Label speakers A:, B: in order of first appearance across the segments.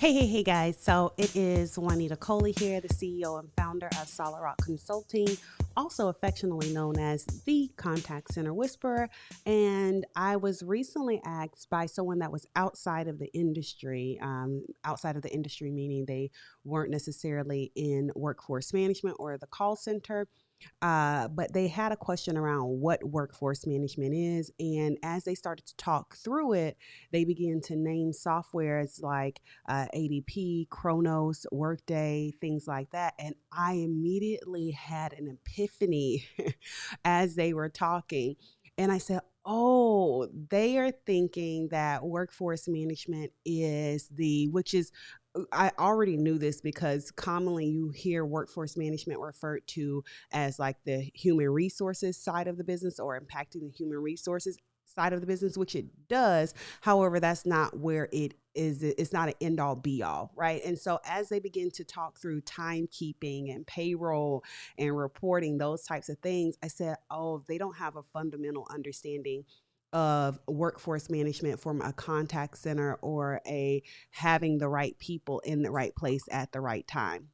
A: Hey guys. So it is Juanita Coley here, the CEO and founder of Solid Rock Consulting, also affectionately known as the Contact Center Whisperer. And I was recently asked by someone that was outside of the industry, meaning they weren't necessarily in workforce management or the call center. But they had a question around what workforce management is. And as they started to talk through it, they began to name softwares like ADP, Kronos, Workday, things like that. And I immediately had an epiphany as they were talking. And I said, oh, they are thinking that workforce management which is, I already knew this because commonly you hear workforce management referred to as like the human resources side of the business or impacting the human resources side of the business, which it does. However, that's not where it is. It's not an end all be all, right? And so as they begin to talk through timekeeping and payroll and reporting, those types of things, I said, oh, they don't have a fundamental understanding of workforce management from a contact center or a having the right people in the right place at the right time.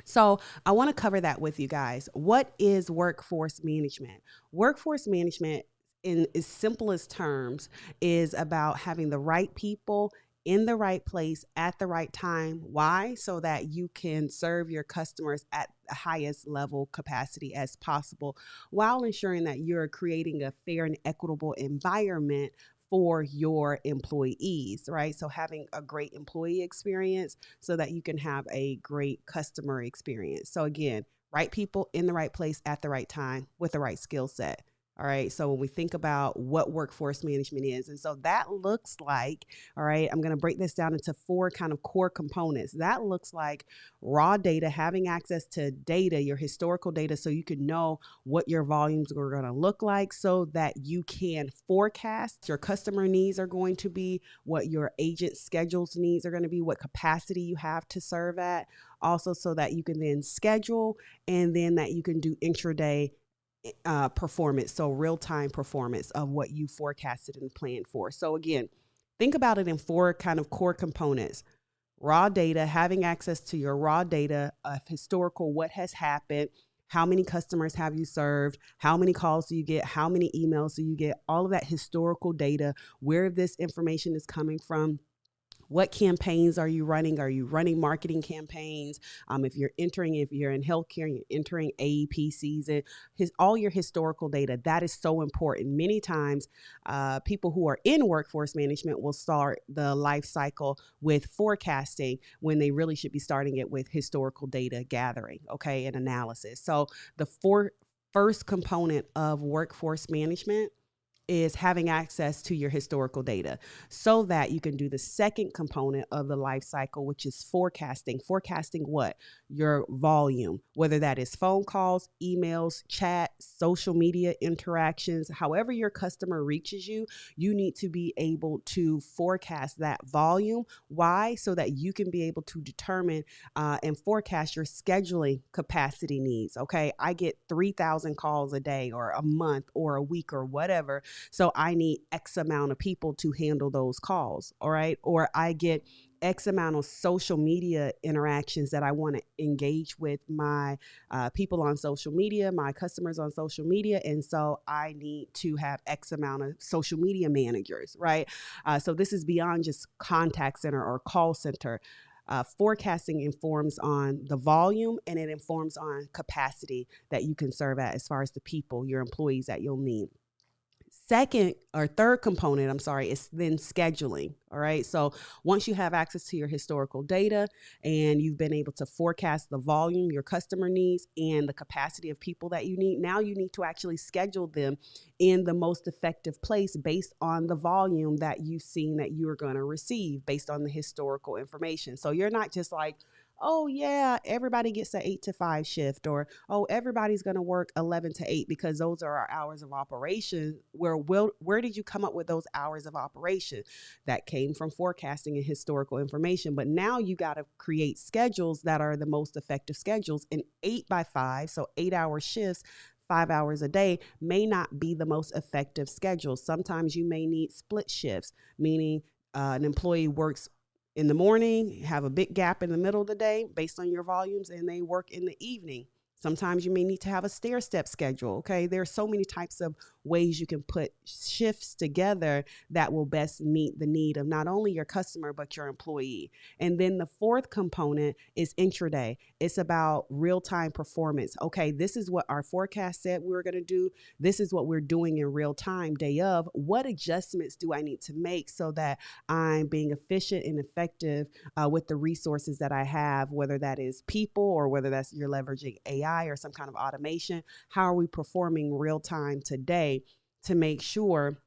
A: So I want to cover that with you guys. What is workforce management? Workforce management, in its simplest terms, is about having the right people in the right place at the right time. Why? So that you can serve your customers at the highest level capacity as possible, while ensuring that you're creating a fair and equitable environment for your employees, right? So having a great employee experience so that you can have a great customer experience. So again, right people in the right place at the right time with the right skill set. All right. So when we think about what workforce management is, and so that looks like, all right, I'm going to break this down into four kind of core components. That looks like raw data, having access to data, your historical data, so you can know what your volumes are going to look like so that you can forecast your customer needs are going to be, what your agent schedules needs are going to be, what capacity you have to serve at. Also, so that you can then schedule and then that you can do intraday performance, so real-time performance of what you forecasted and planned for. So again, think about it in four kind of core components. Raw data, having access to your raw data of historical, what has happened, how many customers have you served, how many calls do you get, how many emails do you get, all of that historical data, where this information is coming from. What campaigns are you running? Are you running marketing campaigns? If you're in healthcare, and you're entering AEP season, all your historical data, that is so important. Many times, people who are in workforce management will start the life cycle with forecasting when they really should be starting it with historical data gathering, okay, and analysis. So the first component of workforce management is having access to your historical data so that you can do the second component of the life cycle, which is forecasting. Forecasting what? Your volume, whether that is phone calls, emails, chat, social media interactions, however your customer reaches you, you need to be able to forecast that volume. Why? So that you can be able to determine and forecast your scheduling capacity needs. Okay, I get 3,000 calls a day or a month or a week or whatever. So I need X amount of people to handle those calls. All right. Or I get X amount of social media interactions that I want to engage with my people on social media, my customers on social media. And so I need to have X amount of social media managers, right? So this is beyond just contact center or call center. Forecasting informs on the volume and it informs on capacity that you can serve at as far as the people, your employees that you'll need. Third component, is then scheduling. All right. So once you have access to your historical data and you've been able to forecast the volume your customer needs and the capacity of people that you need, now you need to actually schedule them in the most effective place based on the volume that you've seen that you're going to receive based on the historical information. So you're not just like, oh yeah, everybody gets an 8 to 5 shift, or oh, everybody's going to work 11 to 8 because those are our hours of operation. Where did you come up with those hours of operation? That came from forecasting and historical information. But now you got to create schedules that are the most effective schedules. And 8 by 5, so 8-hour shifts, 5 hours a day, may not be the most effective schedule. Sometimes you may need split shifts, meaning an employee works in the morning, have a big gap in the middle of the day based on your volumes, and they work in the evening. Sometimes you may need to have a stair step schedule. Okay. There are so many types of ways you can put shifts together that will best meet the need of not only your customer, but your employee. And then the fourth component is intraday. It's about real time performance. Okay. This is what our forecast said we were going to do. This is what we're doing in real time, day of. What adjustments do I need to make so that I'm being efficient and effective with the resources that I have, whether that is people or whether that's you're leveraging AI or some kind of automation? How are we performing real time today to make sure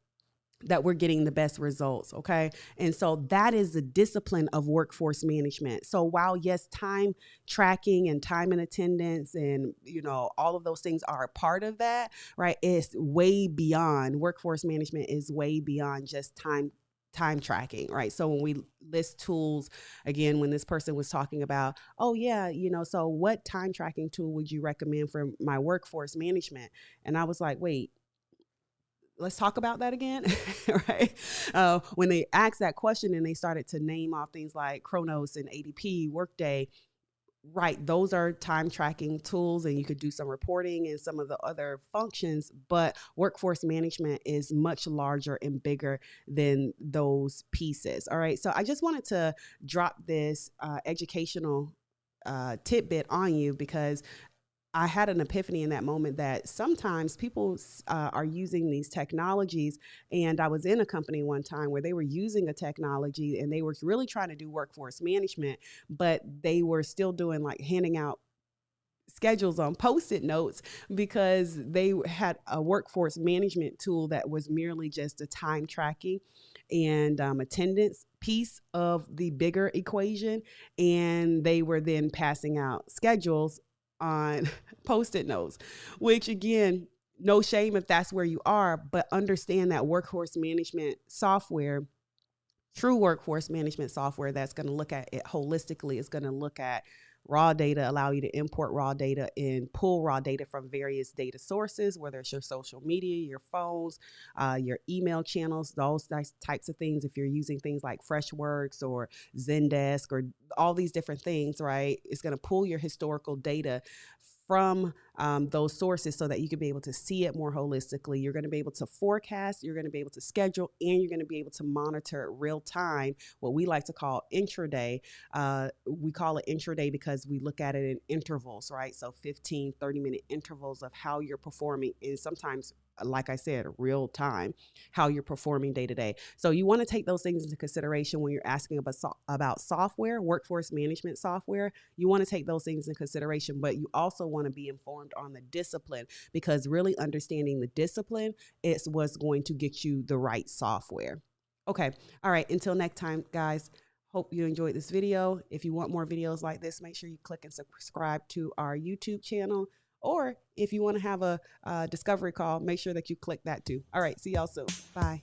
A: that we're getting the best results? Okay. And so that is the discipline of workforce management. So while yes, time tracking and time and attendance and, all of those things are a part of that, right? It's way beyond. Workforce management is way beyond just time tracking, right? So when we list tools, again, when this person was talking about, oh yeah, so what time tracking tool would you recommend for my workforce management? And I was like, wait, let's talk about that again. Right? When they asked that question and they started to name off things like Kronos and ADP, Workday, right, those are time tracking tools, and you could do some reporting and some of the other functions, but workforce management is much larger and bigger than those pieces. All right. So I just wanted to drop this educational tidbit on you, because I had an epiphany in that moment that sometimes people are using these technologies. And I was in a company one time where they were using a technology and they were really trying to do workforce management, but they were still doing like handing out schedules on Post-it notes because they had a workforce management tool that was merely just a time tracking and attendance piece of the bigger equation. And they were then passing out schedules on Post-it notes, which again, no shame if that's where you are, but understand that workforce management software, true workforce management software that's going to look at it holistically, is going to look at raw data, allow you to import raw data and pull raw data from various data sources, whether it's your social media, your phones, your email channels, those types of things. If you're using things like Freshworks or Zendesk or all these different things, right, it's going to pull your historical data from those sources so that you can be able to see it more holistically. You're going to be able to forecast, you're going to be able to schedule, and you're going to be able to monitor it real time, what we like to call intraday. We call it intraday because we look at it in intervals, right? So 15, 30-minute intervals of how you're performing, and sometimes, like I said, real time, how you're performing day to day. So you want to take those things into consideration when you're asking about software, workforce management software. You want to take those things into consideration, but you also want to be informed on the discipline, because really understanding the discipline is what's going to get you the right software. Okay. All right. Until next time, guys. Hope you enjoyed this video. If you want more videos like this, make sure you click and subscribe to our YouTube channel. Or if you want to have a discovery call, make sure that you click that too. All right. See y'all soon. Bye.